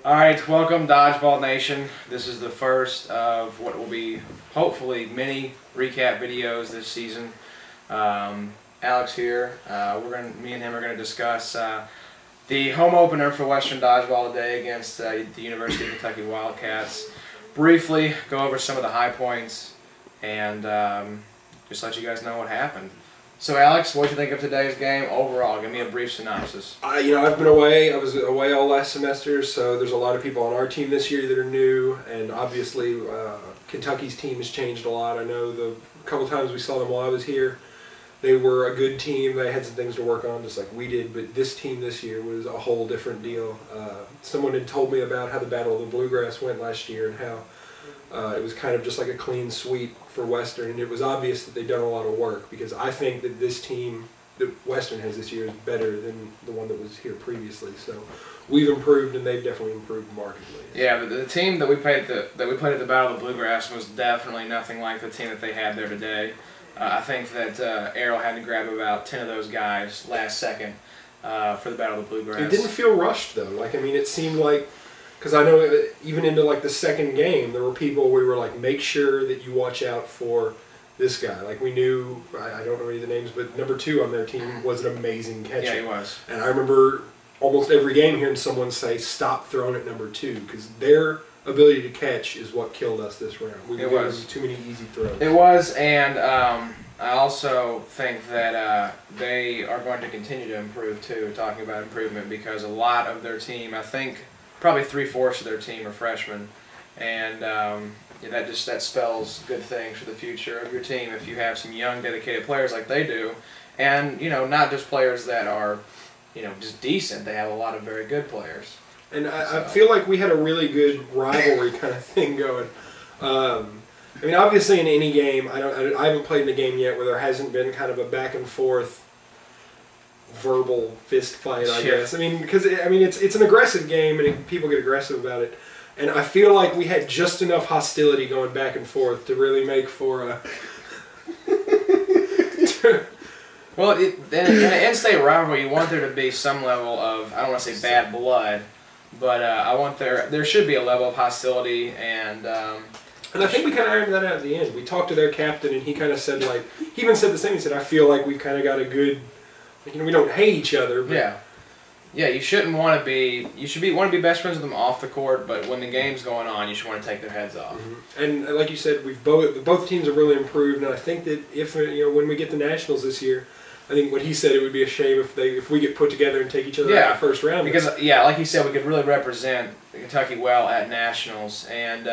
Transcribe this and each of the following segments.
Alright, welcome Dodgeball Nation. This is the first of what will be, hopefully, many recap videos this season. Alex here. Me and him are going to discuss the home opener for Western Dodgeball today against the University of Kentucky Wildcats. Briefly go over some of the high points and just let you guys know what happened. So Alex, what did you think of today's game overall? Give me a brief synopsis. I've been away. I was away all last semester, so there's a lot of people on our team this year that are new, and obviously Kentucky's team has changed a lot. I know a couple times we saw them while I was here, they were a good team. They had some things to work on, just like we did, but this team this year was a whole different deal. Someone had told me about how the Battle of the Bluegrass went last year and how it was kind of just like a clean sweep for Western, and it was obvious that they'd done a lot of work, because I think that this team that Western has this year is better than the one that was here previously. So we've improved, and they've definitely improved markedly. Yeah, but the team that we played at the Battle of the Bluegrass was definitely nothing like the team that they had there today. I think that Errol had to grab about 10 of those guys last second for the Battle of the Bluegrass. It didn't feel rushed though. It seemed like, because I know even into the second game, there were people we were like, make sure that you watch out for this guy. Like, we knew, I don't know any of the names, but number 2 on their team was an amazing catcher. Yeah, he was. And I remember almost every game hearing someone say, stop throwing at number 2, because their ability to catch is what killed us this round. We gave them too many easy throws. It was, and I also think that they are going to continue to improve too, talking about improvement, because a lot of their team, I think, probably 3/4 of their team are freshmen, and that spells good things for the future of your team if you have some young, dedicated players like they do, and not just players that are, just decent. They have a lot of very good players. And I feel like we had a really good rivalry kind of thing going. Obviously in any game, I haven't played in a game yet where there hasn't been kind of a back and forth verbal fist fight, I guess. Because it's an aggressive game, and people get aggressive about it. And I feel like we had just enough hostility going back and forth to really make for a... Well, in an in-state rivalry, you want there to be some level of, I don't want to say bad blood, but I want there should be a level of hostility, and I think we kind of ironed that out at the end. We talked to their captain, and he kind of said, he even said the same. He said, I feel like we've kind of got a good, we don't hate each other. But Yeah, you shouldn't want to be, want to be best friends with them off the court, but when the game's going on, you should want to take their heads off. Mm-hmm. And like you said, both teams have really improved, and I think that if, when we get the Nationals this year, I think what he said, it would be a shame if we get put together and take each other out in the first round. Because, like he said, we could really represent Kentucky well at Nationals. And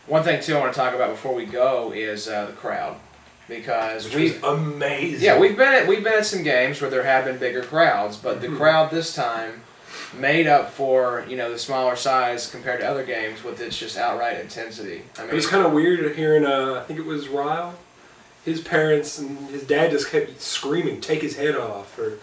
one thing, too, I want to talk about before we go is the crowd. Because Which was amazing. Yeah, we've been at some games where there have been bigger crowds, but the crowd this time made up for the smaller size compared to other games with its just outright intensity. It was kind of weird hearing I think it was Ryle, his parents and his dad just kept screaming, "Take his head off!" or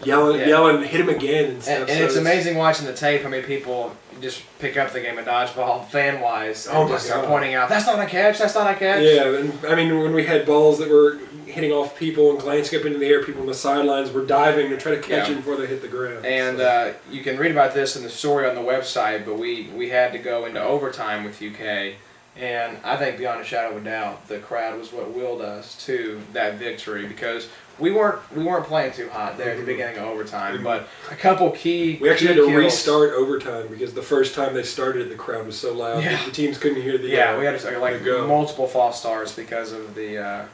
yelling, "Hit him again!" and stuff. And it's amazing watching the tape. People just pick up the game of dodgeball fan-wise and just start pointing out, "That's not a catch! That's not a catch!" Yeah, and when we had balls that were hitting off people and glancing up into the air, people on the sidelines were diving to try to catch them before they hit the ground. And you can read about this in the story on the website, but we had to go into overtime with UK. And I think beyond a shadow of a doubt, the crowd was what willed us to that victory, because we weren't playing too hot there at the beginning of overtime, but a couple key. We actually had to restart overtime because the first time they started, the crowd was so loud that the teams couldn't hear the. Yeah, we had to multiple false starts because of the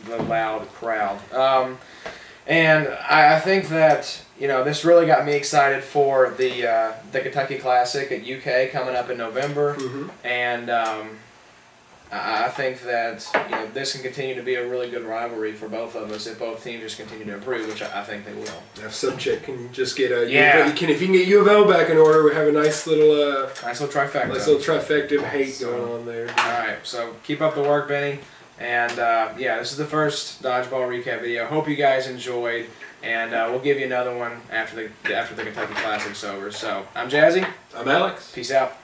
loud crowd. And I think that this really got me excited for the Kentucky Classic at UK coming up in November, and I think that this can continue to be a really good rivalry for both of us if both teams just continue to improve, which I think they will. If Subcheck can just get if you can get U of L back in order, we have a nice little trifecta. Nice little trifecta of hate going on there. All right, so keep up the work, Benny. And this is the first Dodgeball recap video. Hope you guys enjoyed, and we'll give you another one after the Kentucky Classic's over. So I'm Jazzy. I'm Alex. Peace out.